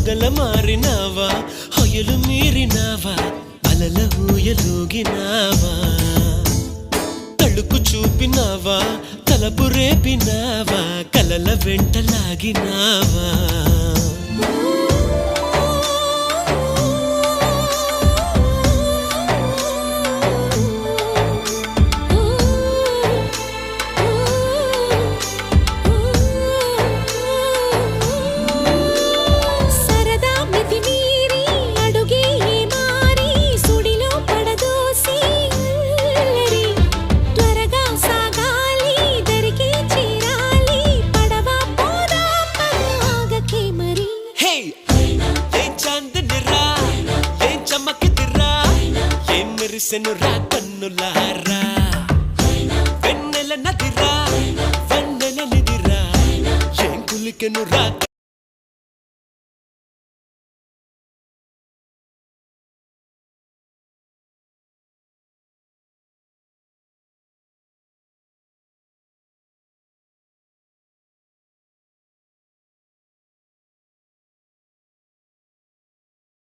మొగల మారినావా హొయలు మీరినావా అలల ఊయలూగినావా తళుకు చూపినావా తలపు రేపినావా కలల వెంటలాగినావా మెరిసెనురా కన్నులారా వెన్నెల నదిరా వెన్నెల నిదిరా ఏం కులికెనురా